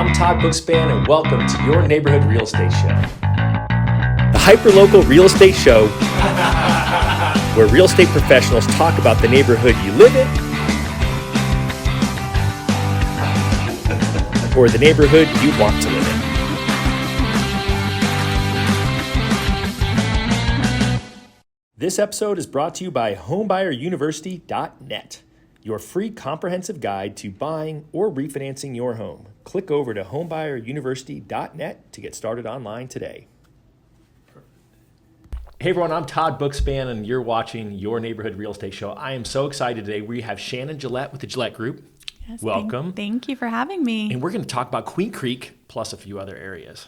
I'm Todd Bookspan, and welcome to your neighborhood real estate show. The hyperlocal real estate show where real estate professionals talk about the neighborhood you live in or the neighborhood you want to live in. This episode is brought to you by homebuyeruniversity.net, your free comprehensive guide to buying or refinancing your home. Click over to homebuyeruniversity.net to get started online today. Hey everyone, I'm Todd Bookspan and you're watching Your Neighborhood Real Estate Show. I am so excited today. We have Shannon Gillette with the Gillette Group. Yes, welcome. Thank you for having me. And we're going to talk about Queen Creek plus a few other areas.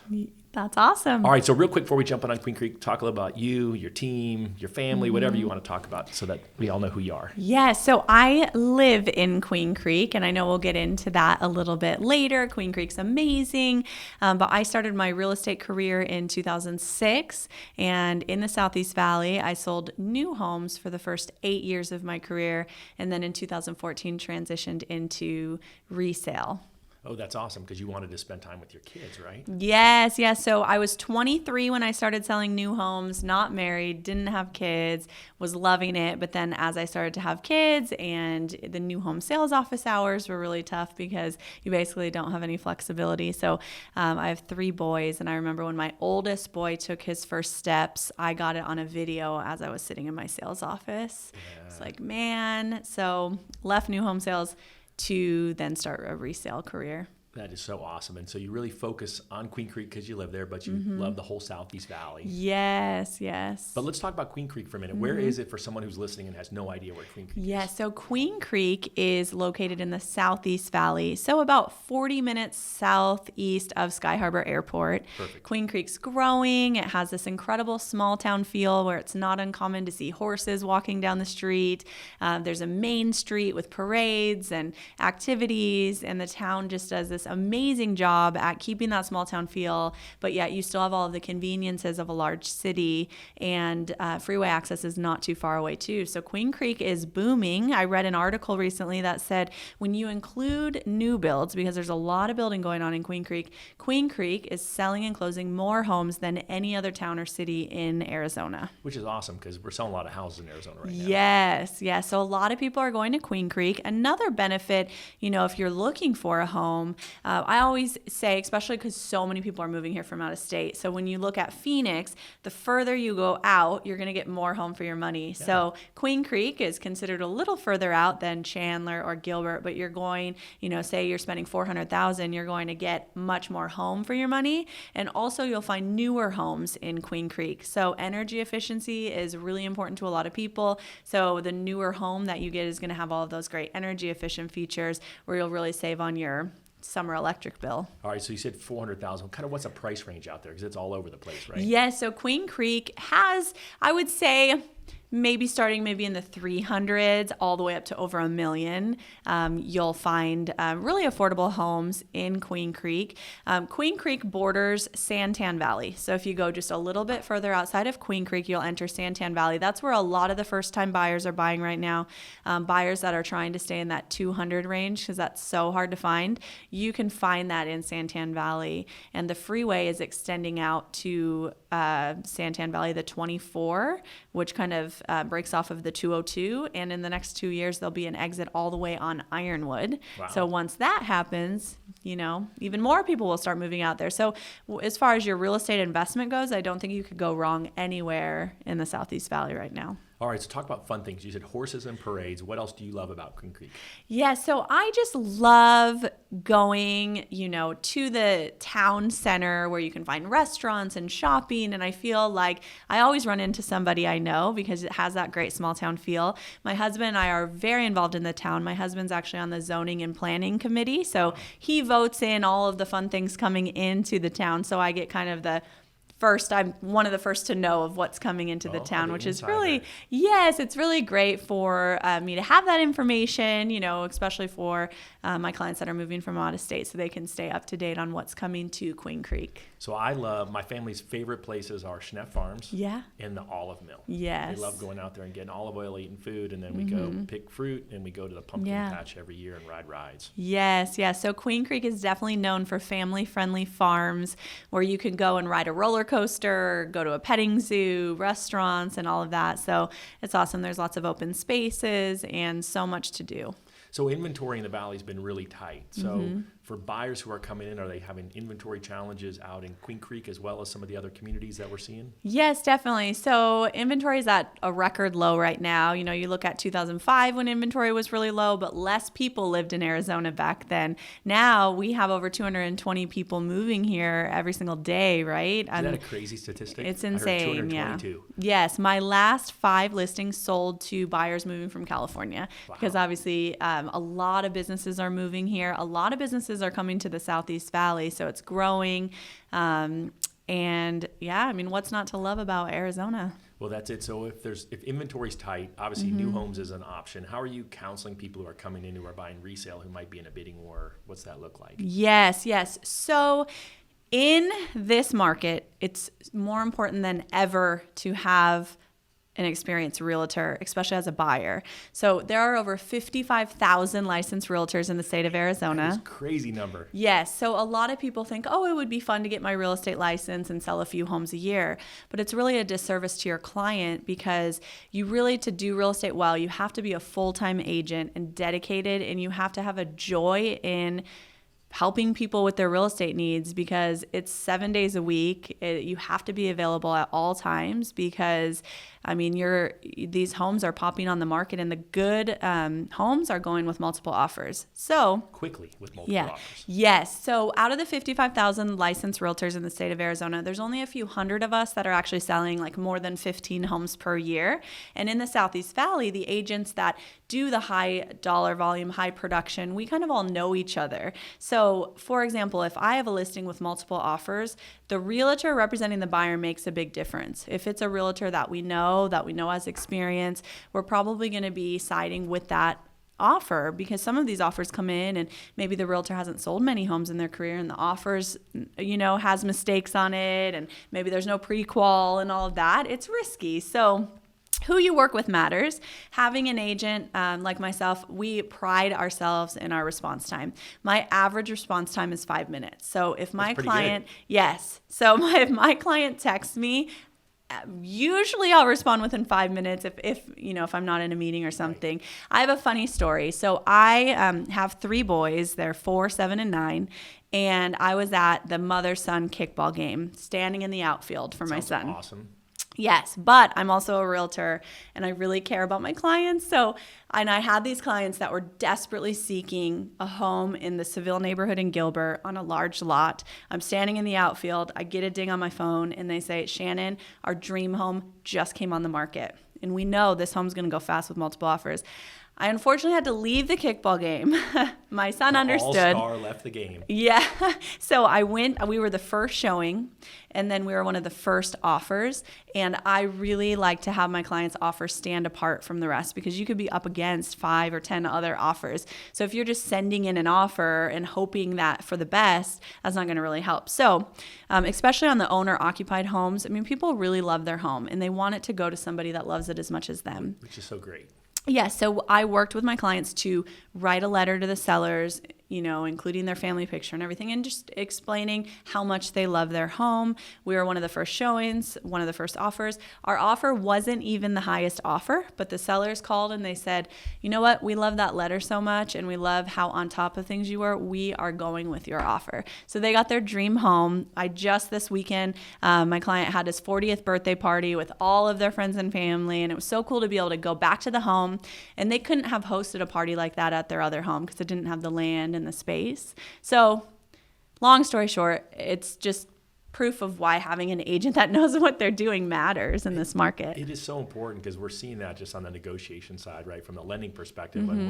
That's awesome. All right, so real quick before we jump on Queen Creek, talk a little about you, your team, your family, whatever you want to talk about so that we all know who you are. Yeah, so I live in Queen Creek, and I know we'll get into that a little bit later. Queen Creek's amazing, but I started my real estate career in 2006, and in the Southeast Valley, I sold new homes for the first 8 years of my career, and then in 2014 transitioned into resale. Oh, that's awesome because you wanted to spend time with your kids, right? Yes. So I was 23 when I started selling new homes, not married, didn't have kids, was loving it. But then as I started to have kids and the new home sales office hours were really tough because you basically don't have any flexibility. So I have 3 boys. And I remember when my oldest boy took his first steps, I got it on a video as I was sitting in my sales office. Yeah. It's like, man. So left new home sales to then start a resale career. That is so awesome. And so you really focus on Queen Creek because you live there, but you love the whole Southeast Valley. Yes. But let's talk about Queen Creek for a minute. Where is it for someone who's listening and has no idea where Queen Creek is? Yeah, so Queen Creek is located in the Southeast Valley, so about 40 minutes southeast of Sky Harbor Airport. Perfect. Queen Creek's growing. It has this incredible small town feel where it's not uncommon to see horses walking down the street. There's a main street with parades and activities, and the town just does this amazing job at keeping that small town feel, but yet you still have all of the conveniences of a large city, and freeway access is not too far away too. So Queen Creek is booming. I read an article recently that said when you include new builds, because there's a lot of building going on in Queen Creek is selling and closing more homes than any other town or city in Arizona. Which is awesome because we're selling a lot of houses in Arizona right now. Yes. So a lot of people are going to Queen Creek. Another benefit, if you're looking for a home, I always say, especially because so many people are moving here from out of state. So when you look at Phoenix, the further you go out, you're going to get more home for your money. Yeah. So Queen Creek is considered a little further out than Chandler or Gilbert, but you're going, say you're spending $400,000, you're going to get much more home for your money. And also you'll find newer homes in Queen Creek. So energy efficiency is really important to a lot of people. So the newer home that you get is going to have all of those great energy efficient features where you'll really save on your summer electric bill. All right, so you said $400,000. Kind of what's a price range out there? Because it's all over the place, right? Yeah, so Queen Creek has, I would say, maybe starting in the 300s all the way up to over $1 million. You'll find really affordable homes in Queen Creek. Queen Creek borders Santan Valley. So if you go just a little bit further outside of Queen Creek, you'll enter Santan Valley. That's where a lot of the first-time buyers are buying right now. Buyers that are trying to stay in that 200 range because that's so hard to find. You can find that in Santan Valley. And the freeway is extending out to Santan Valley, the 24, which kind of breaks off of the 202, and in the next 2 years there'll be an exit all the way on Ironwood. Wow. So once that happens, even more people will start moving out there. So as far as your real estate investment goes, I don't think you could go wrong anywhere in the Southeast Valley right now. All right, so talk about fun things. You said horses and parades. What else do you love about Queen Creek? Yeah, so I just love going, to the town center where you can find restaurants and shopping. And I feel like I always run into somebody I know because it has that great small town feel. My husband and I are very involved in the town. My husband's actually on the zoning and planning committee. So he votes in all of the fun things coming into the town. So I get kind of the I'm one of the first to know of what's coming into the town, which is really, it's really great for me to have that information, especially for my clients that are moving from out of state, so they can stay up to date on what's coming to Queen Creek. So I love, my family's favorite places are Schnepp Farms and the Olive Mill. Yes. They love going out there and getting olive oil, eating food, and then we go pick fruit, and we go to the pumpkin patch every year and ride rides. Yes. So Queen Creek is definitely known for family-friendly farms where you can go and ride a roller coaster, go to a petting zoo, restaurants, and all of that. So it's awesome. There's lots of open spaces and so much to do. So inventory in the valley has been really tight. So for buyers who are coming in, are they having inventory challenges out in Queen Creek as well as some of the other communities that we're seeing? Yes, definitely. So inventory is at a record low right now. You look at 2005 when inventory was really low, but less people lived in Arizona back then. Now we have over 220 people moving here every single day, right? Is that a crazy statistic? It's insane. I heard 222. Yes. My last 5 listings sold to buyers moving from California because obviously a lot of businesses are moving here. A lot of businesses are coming to the Southeast Valley, so it's growing. What's not to love about Arizona? Well, that's it. So if inventory's tight, obviously new homes is an option. How are you counseling people who are coming in who are buying resale who might be in a bidding war? What's that look like? Yes. So in this market, it's more important than ever to have an experienced realtor, especially as a buyer. So there are over 55,000 licensed realtors in the state of Arizona. That's a crazy number. Yes. So a lot of people think, it would be fun to get my real estate license and sell a few homes a year. But it's really a disservice to your client because to do real estate well, you have to be a full-time agent and dedicated, and you have to have a joy in helping people with their real estate needs because it's 7 days a week. You have to be available at all times because these homes are popping on the market, and the good homes are going with multiple offers. So quickly with multiple offers. Yes. So out of the 55,000 licensed realtors in the state of Arizona, there's only a few hundred of us that are actually selling like more than 15 homes per year. And in the Southeast Valley, the agents that do the high dollar volume, high production, we kind of all know each other. So for example, if I have a listing with multiple offers, the realtor representing the buyer makes a big difference. If it's a realtor that we know has experience, we're probably going to be siding with that offer because some of these offers come in and maybe the realtor hasn't sold many homes in their career and the offers, has mistakes on it and maybe there's no pre-qual and all of that. It's risky. So who you work with matters. Having an agent like myself, we pride ourselves in our response time. My average response time is 5 minutes. So if my client, if my client texts me, usually I'll respond within 5 minutes if I'm not in a meeting or something. Right. I have a funny story. So I have 3 boys. They're 4, 7, and 9. And I was at the mother-son kickball game, standing in the outfield for my son. Awesome. Yes, but I'm also a realtor and I really care about my clients. And I had these clients that were desperately seeking a home in the Seville neighborhood in Gilbert on a large lot. I'm standing in the outfield. I get a ding on my phone and they say, Shannon, our dream home just came on the market. And we know this home's going to go fast with multiple offers. I unfortunately had to leave the kickball game. My son understood. All-star left the game. Yeah. So I went, we were the first showing, and then we were one of the first offers. And I really like to have my clients' offers stand apart from the rest because you could be up against 5 or 10 other offers. So if you're just sending in an offer and hoping that for the best, that's not going to really help. So especially on the owner-occupied homes, people really love their home and they want it to go to somebody that loves it as much as them. Which is so great. Yes, so I worked with my clients to write a letter to the sellers, including their family picture and everything, and just explaining how much they love their home. We were one of the first showings, one of the first offers. Our offer wasn't even the highest offer, but the sellers called and they said, you know what, we love that letter so much and we love how on top of things you were. We are going with your offer. So they got their dream home. This weekend, my client had his 40th birthday party with all of their friends and family, and it was so cool to be able to go back to the home, and they couldn't have hosted a party like that at their other home because it didn't have the land and the space. So long story short, it's just proof of why having an agent that knows what they're doing matters in this market. It is so important because we're seeing that just on the negotiation side, right? From the lending perspective, when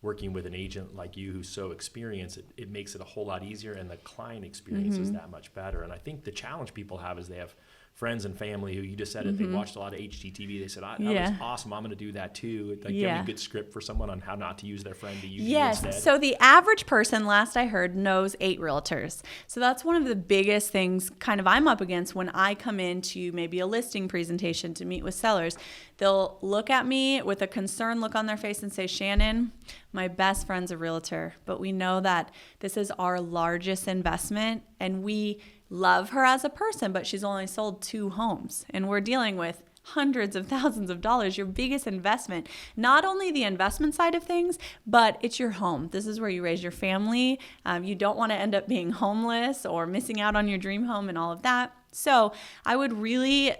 we're working with an agent like you who's so experienced, it makes it a whole lot easier, and the client experience is that much better. And I think the challenge people have is they have friends and family who, you just said it, they watched a lot of HGTV. They said, that was awesome. I'm going to do that too. Like, give me a good script for someone on how not to use their friend to use you instead. So the average person, last I heard, knows 8 realtors. So that's one of the biggest things kind of I'm up against when I come into maybe a listing presentation to meet with sellers. They'll look at me with a concerned look on their face and say, Shannon, my best friend's a realtor, but we know that this is our largest investment, and we love her as a person, but she's only sold 2 homes, and we're dealing with hundreds of thousands of dollars, your biggest investment. Not only the investment side of things, but it's your home. This is where you raise your family. You don't want to end up being homeless or missing out on your dream home and all of that. So I would really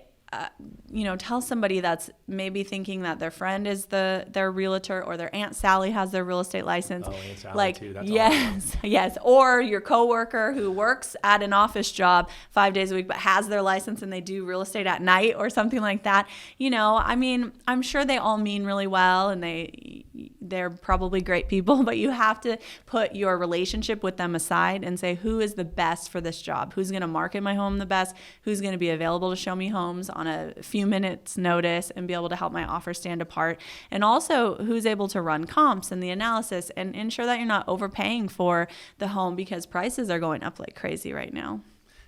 tell somebody that's maybe thinking that their friend is their realtor, or their Aunt Sally has their real estate license. Oh, Aunt Sally too. That's yes. Or your coworker who works at an office job 5 days a week, but has their license and they do real estate at night or something like that. I'm sure they all mean really well, and they're probably great people, but you have to put your relationship with them aside and say, who is the best for this job? Who's going to market my home the best? Who's going to be available to show me homes on a few minutes notice and be able to help my offer stand apart? And also, who's able to run comps and the analysis and ensure that you're not overpaying for the home, because prices are going up like crazy right now.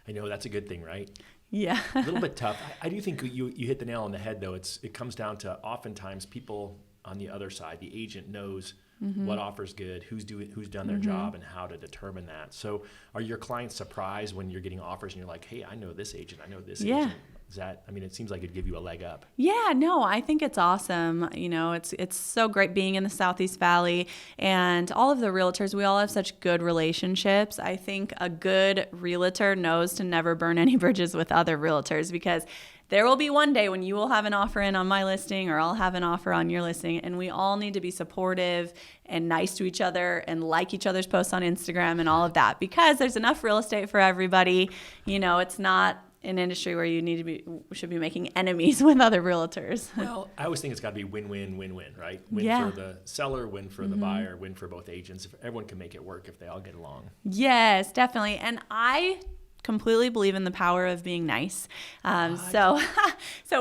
I know, that's a good thing, right? Yeah. A little bit tough. I do think you hit the nail on the head, though. It comes down to, oftentimes people on the other side, the agent knows what offer's good, who's done their job, and how to determine that. So are your clients surprised when you're getting offers and you're like, hey, I know this agent, I know this agent? It seems like it'd give you a leg up. Yeah, no, I think it's awesome. It's so great being in the Southeast Valley, and all of the realtors, we all have such good relationships. I think a good realtor knows to never burn any bridges with other realtors, because there will be one day when you will have an offer in on my listing, or I'll have an offer on your listing, and we all need to be supportive and nice to each other and like each other's posts on Instagram and all of that, because there's enough real estate for everybody. It's not an industry where you should be making enemies with other realtors. Well, I always think it's got to be win-win, right? Win for the seller, win for the buyer, win for both agents. If everyone can make it work, if they all get along. Yes, definitely. And I completely believe in the power of being nice. So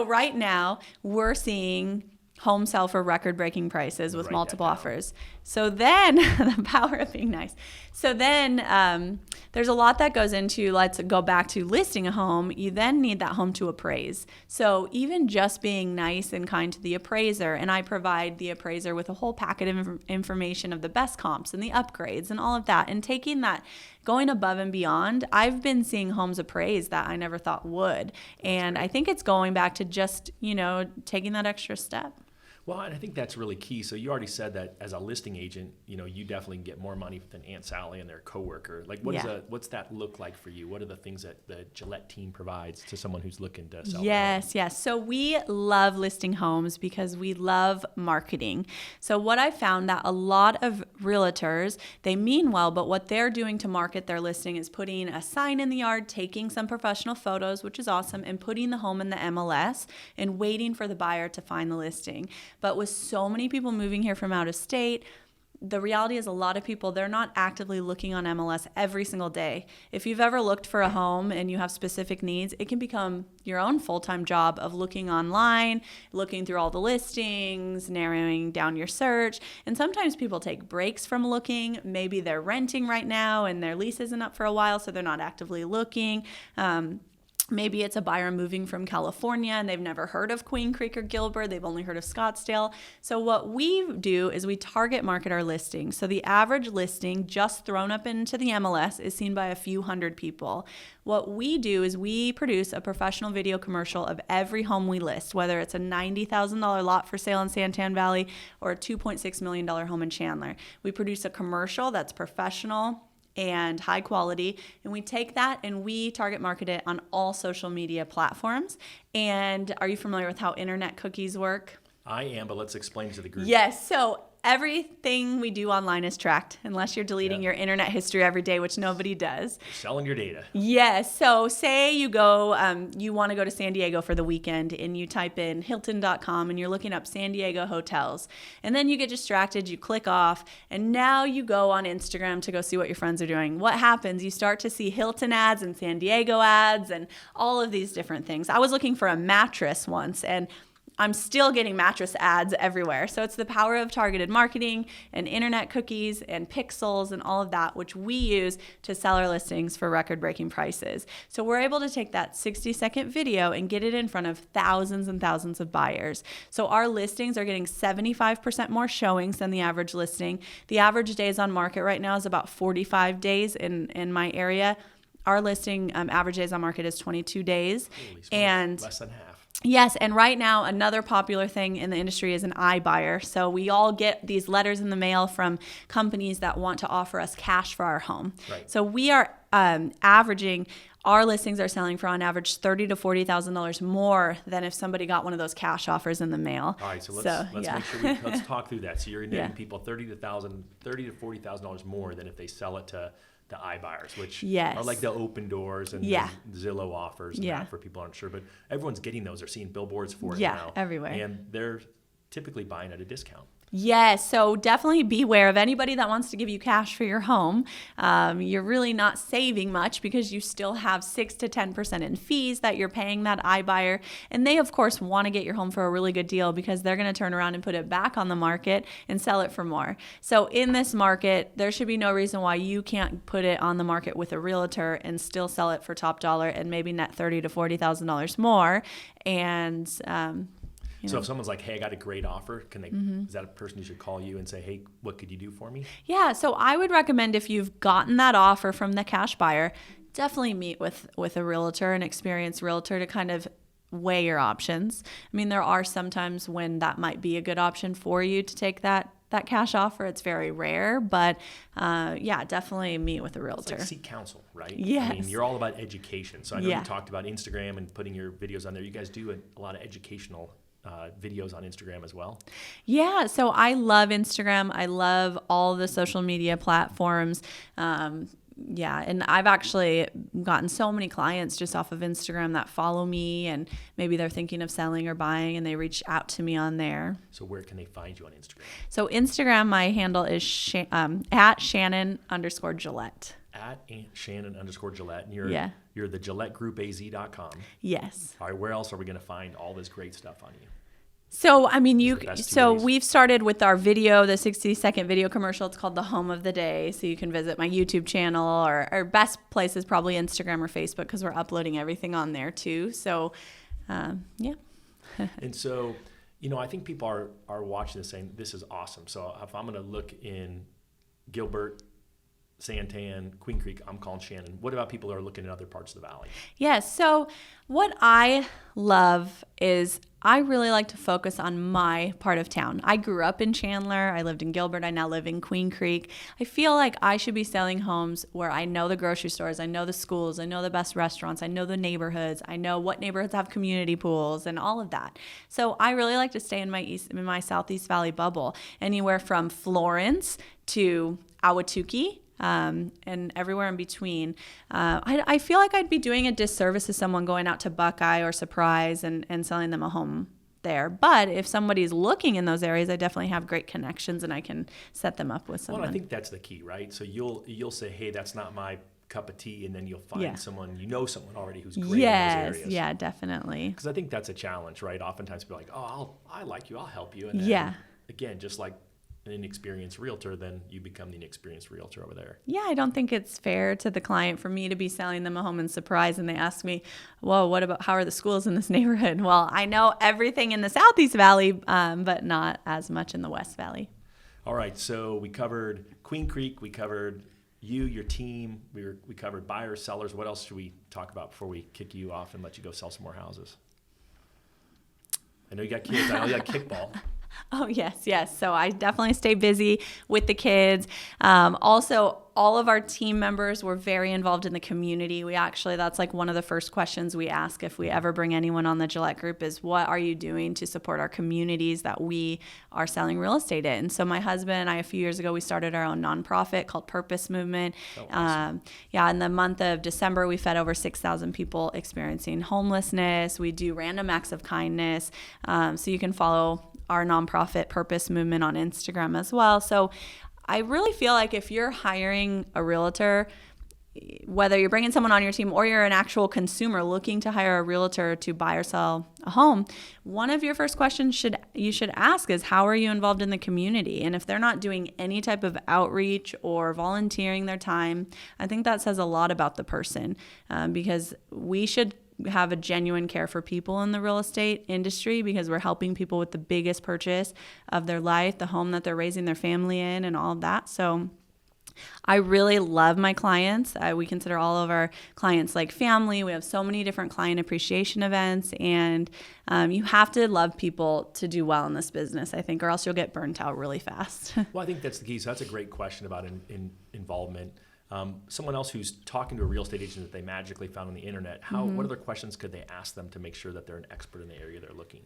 right now we're seeing home sell for record-breaking prices with multiple offers. So then, the power of being nice. So then there's a lot that goes into, let's go back to listing a home. You then need that home to appraise. So even just being nice and kind to the appraiser, and I provide the appraiser with a whole packet of information of the best comps and the upgrades and all of that, and taking that, going above and beyond, I've been seeing homes appraised that I never thought would. And I think it's going back to just, taking that extra step. Well, and I think that's really key. So you already said that as a listing agent, you definitely get more money than Aunt Sally and their coworker. Like, what's that look like for you? What are the things that the Gillette team provides to someone who's looking to sell? Yes. So we love listing homes because we love marketing. So what I found that a lot of realtors, they mean well, but what they're doing to market their listing is putting a sign in the yard, taking some professional photos, which is awesome, and putting the home in the MLS and waiting for the buyer to find the listing. But with so many people moving here from out of state, the reality is a lot of people, they're not actively looking on MLS every single day. If you've ever looked for a home and you have specific needs, it can become your own full-time job of looking online, looking through all the listings, narrowing down your search. And sometimes people take breaks from looking. Maybe they're renting right now and their lease isn't up for a while, so they're not actively looking. Maybe it's a buyer moving from California and they've never heard of Queen Creek or Gilbert. They've only heard of Scottsdale. So what we do is we target market our listings. So the average listing just thrown up into the MLS is seen by a few hundred people. What we do is we produce a professional video commercial of every home we list, whether it's a $90,000 lot for sale in Santan Valley or a $2.6 million home in Chandler. We produce a commercial that's professional and high quality, and we take that and we target market it on all social media platforms. And are you familiar with how internet cookies work? I am, but let's explain to the group. Yes, so everything we do online is tracked unless you're deleting your internet history every day, which nobody does. You're selling your data. Yes. So say you go, you want to go to San Diego for the weekend and you type in Hilton.com and you're looking up San Diego hotels. And then you get distracted, you click off, and now you go on Instagram to go see what your friends are doing. What happens? You start to see Hilton ads and San Diego ads and all of these different things. I was looking for a mattress once, and I'm still getting mattress ads everywhere. So it's the power of targeted marketing and internet cookies and pixels and all of that, which we use to sell our listings for record-breaking prices. So we're able to take that 60-second video and get it in front of thousands and thousands of buyers. So our listings are getting 75% more showings than the average listing. The average days on market right now is about 45 days in my area. Our listing average days on market is 22 days. And less than half. Yes, and right now another popular thing in the industry is an iBuyer. So we all get these letters in the mail from companies that want to offer us cash for our home. Right. So we are averaging, our listings are selling for on average $30,000 to $40,000 more than if somebody got one of those cash offers in the mail. All right, so let's make sure let's talk through that. So you're netting people $30,000 to $40,000 more than if they sell it to the iBuyers, which are like the open doors and Zillow offers and that for people aren't sure, but everyone's getting those. They're seeing billboards for it now. Everywhere. And they're typically buying at a discount. Yes, so definitely beware of anybody that wants to give you cash for your home. You're really not saving much because you still have 6 to 10% in fees that you're paying that iBuyer. And they, of course, want to get your home for a really good deal because they're going to turn around and put it back on the market and sell it for more. So in this market, there should be no reason why you can't put it on the market with a realtor and still sell it for top dollar and maybe net $30,000 to $40,000 more. And so if someone's like, hey, I got a great offer, can they? Is that a person who should call you and say, hey, what could you do for me? Yeah, so I would recommend if you've gotten that offer from the cash buyer, definitely meet with a realtor, an experienced realtor, to kind of weigh your options. I mean, there are some times when that might be a good option for you to take that cash offer. It's very rare, but definitely meet with a realtor. It's like seek counsel, right? Yes. I mean, you're all about education. So I know you talked about Instagram and putting your videos on there. You guys do a lot of educational videos on Instagram as well? Yeah, so I love Instagram. I love all the social media platforms. And I've actually gotten so many clients just off of Instagram that follow me, and maybe they're thinking of selling or buying, and they reach out to me on there. So where can they find you on Instagram? So Instagram, my handle is at Shannon_Gillette. At Shannon_Gillette. And you're the GilletteGroupAZ.com. Yes. All right, where else are we going to find all this great stuff on you? So, I mean, we've started with our video, the 60-second video commercial. It's called The Home of the Day. So you can visit my YouTube channel, or our best place is probably Instagram or Facebook because we're uploading everything on there too. So, yeah. And so, I think people are watching this saying, this is awesome. So if I'm going to look in Gilbert, Santan, Queen Creek, I'm calling Shannon. What about people who are looking in other parts of the valley? Yes. So what I love is I really like to focus on my part of town. I grew up in Chandler. I lived in Gilbert. I now live in Queen Creek. I feel like I should be selling homes where I know the grocery stores, I know the schools, I know the best restaurants, I know the neighborhoods, I know what neighborhoods have community pools and all of that. So I really like to stay in my Southeast Valley bubble, anywhere from Florence to Ahwatukee. And everywhere in between. I feel like I'd be doing a disservice to someone going out to Buckeye or Surprise and selling them a home there. But if somebody's looking in those areas, I definitely have great connections and I can set them up with someone. Well, I think that's the key, right? So you'll say, hey, that's not my cup of tea, and then you'll find someone, someone already who's great in those areas. Yeah, definitely. Because I think that's a challenge, right? Oftentimes people are like, I like you, I'll help you. And then, again, just like an inexperienced realtor, then you become the inexperienced realtor over there. Yeah, I don't think it's fair to the client for me to be selling them a home in Surprise and they ask me, well, how are the schools in this neighborhood? Well, I know everything in the Southeast Valley, but not as much in the West Valley. All right, so we covered Queen Creek, we covered you, your team, we covered buyers, sellers. What else should we talk about before we kick you off and let you go sell some more houses? I know you got kids. I know you got kickball. Oh, yes. So I definitely stay busy with the kids. Also, all of our team members were very involved in the community. That's like one of the first questions we ask if we ever bring anyone on the Gillette Group is, what are you doing to support our communities that we are selling real estate in? And so my husband and I, a few years ago, we started our own nonprofit called Purpose Movement. Oh, awesome. In the month of December, we fed over 6,000 people experiencing homelessness. We do random acts of kindness. So you can follow our nonprofit Purpose Movement on Instagram as well. So I really feel like if you're hiring a realtor, whether you're bringing someone on your team or you're an actual consumer looking to hire a realtor to buy or sell a home, one of your first questions you should ask is, how are you involved in the community? And if they're not doing any type of outreach or volunteering their time, I think that says a lot about the person, because we should have a genuine care for people in the real estate industry, because we're helping people with the biggest purchase of their life, the home that they're raising their family in, and all of that. So I really love my clients. We consider all of our clients like family. We have so many different client appreciation events, and you have to love people to do well in this business, I think, or else you'll get burnt out really fast. Well, I think that's the key. So that's a great question about involvement. Someone else who's talking to a real estate agent that they magically found on the internet, what other questions could they ask them to make sure that they're an expert in the area they're looking?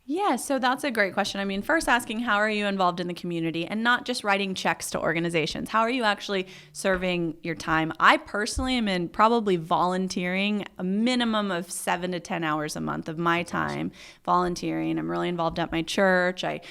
Yeah, so that's a great question. I mean, first asking, how are you involved in the community, and not just writing checks to organizations? How are you actually serving your time? I personally am in probably volunteering a minimum of 7 to 10 hours a month of my time volunteering. I'm really involved at my church. I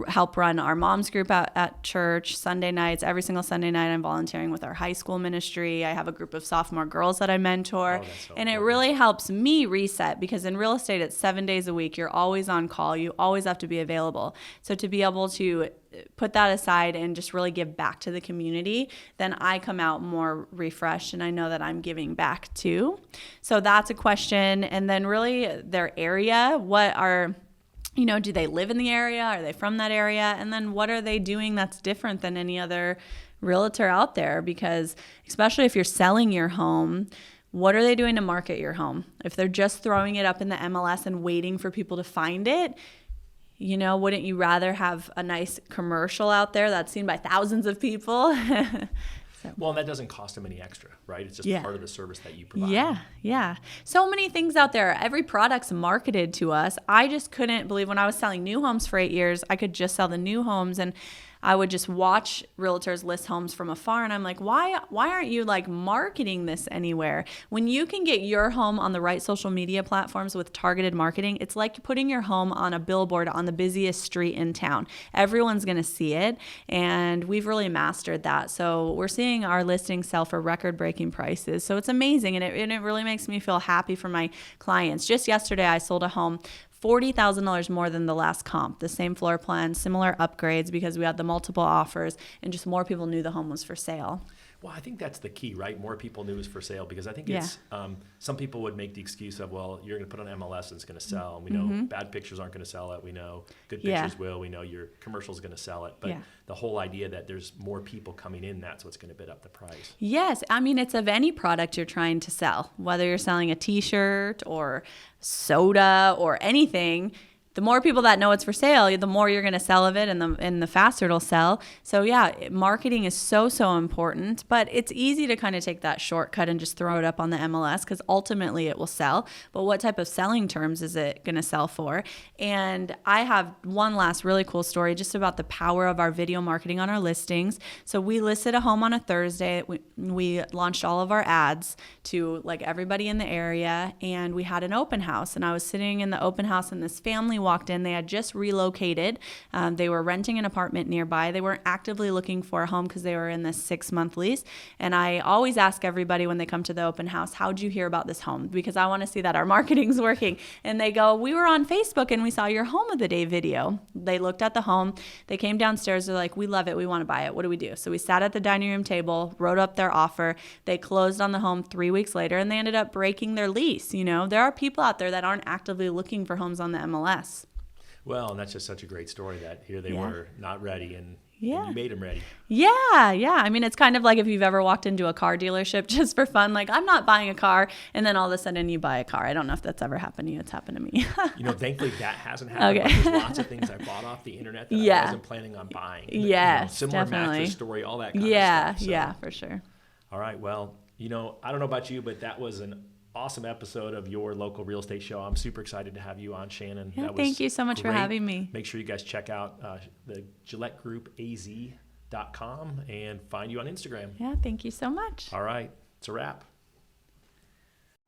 help run our moms group at church Sunday nights. Every single Sunday night, I'm volunteering with our high school ministry. I have a group of sophomore girls that I mentor. And it really helps me reset, because in real estate, it's 7 days a week. You're always on call. You always have to be available. So to be able to put that aside and just really give back to the community, then I come out more refreshed, and I know that I'm giving back too. So that's a question. And then really their area, do they live in the area? Are they from that area? And then what are they doing that's different than any other realtor out there? Because especially if you're selling your home, what are they doing to market your home? If they're just throwing it up in the MLS and waiting for people to find it, wouldn't you rather have a nice commercial out there that's seen by thousands of people? Well, and that doesn't cost them any extra, right? It's just part of the service that you provide. Yeah. So many things out there. Every product's marketed to us. I just couldn't believe, when I was selling new homes for 8 years, I could just sell the new homes, and I would just watch realtors list homes from afar, and I'm like, why aren't you like marketing this anywhere? When you can get your home on the right social media platforms with targeted marketing, it's like putting your home on a billboard on the busiest street in town. Everyone's going to see it, and we've really mastered that. So we're seeing our listings sell for record-breaking prices. So it's amazing, and it really makes me feel happy for my clients. Just yesterday, I sold a home $40,000 more than the last comp, the same floor plan, similar upgrades, because we had the multiple offers and just more people knew the home was for sale. Well, I think that's the key, right? More people knew it was for sale, because I think it's some people would make the excuse of, well, you're going to put on MLS and it's going to sell. And we know bad pictures aren't going to sell it. We know good pictures will. We know your commercial is going to sell it. But the whole idea that there's more people coming in, that's what's going to bid up the price. Yes. I mean, it's of any product you're trying to sell, whether you're selling a T-shirt or soda or anything. The more people that know it's for sale, the more you're going to sell of it, and the faster it'll sell. So marketing is so important, but it's easy to kind of take that shortcut and just throw it up on the MLS, because ultimately it will sell. But what type of selling terms is it going to sell for? And I have one last really cool story just about the power of our video marketing on our listings. So we listed a home on a Thursday. We launched all of our ads to like everybody in the area, and we had an open house. And I was sitting in the open house, and this family walked in. They had just relocated. They were renting an apartment nearby. They weren't actively looking for a home because they were in this 6-month lease. And I always ask everybody when they come to the open house, how'd you hear about this home? Because I want to see that our marketing's working. And they go, we were on Facebook and we saw your home of the day video. They looked at the home. They came downstairs. They're like, we love it. We want to buy it. What do we do? So we sat at the dining room table, wrote up their offer. They closed on the home 3 weeks later, and they ended up breaking their lease. There are people out there that aren't actively looking for homes on the MLS. Well, and that's just such a great story that here they were not ready, and Yeah. And you made them ready. Yeah. I mean, it's kind of like if you've ever walked into a car dealership just for fun, like I'm not buying a car, and then all of a sudden you buy a car. I don't know if that's ever happened to you. It's happened to me. Thankfully that hasn't happened. Okay. But there's lots of things I bought off the internet that I wasn't planning on buying. Yes, similar definitely. mattress story, all that kind of stuff. So, yeah, for sure. All right. Well, I don't know about you, but that was an awesome episode of your local real estate show. I'm super excited to have you on, Shannon. Yeah, thank you so much for having me. Make sure you guys check out the Gillette Group AZ.com and find you on Instagram. Yeah, thank you so much. All right, it's a wrap.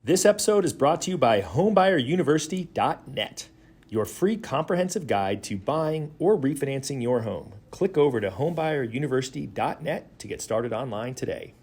This episode is brought to you by homebuyeruniversity.net, your free comprehensive guide to buying or refinancing your home. Click over to homebuyeruniversity.net to get started online today.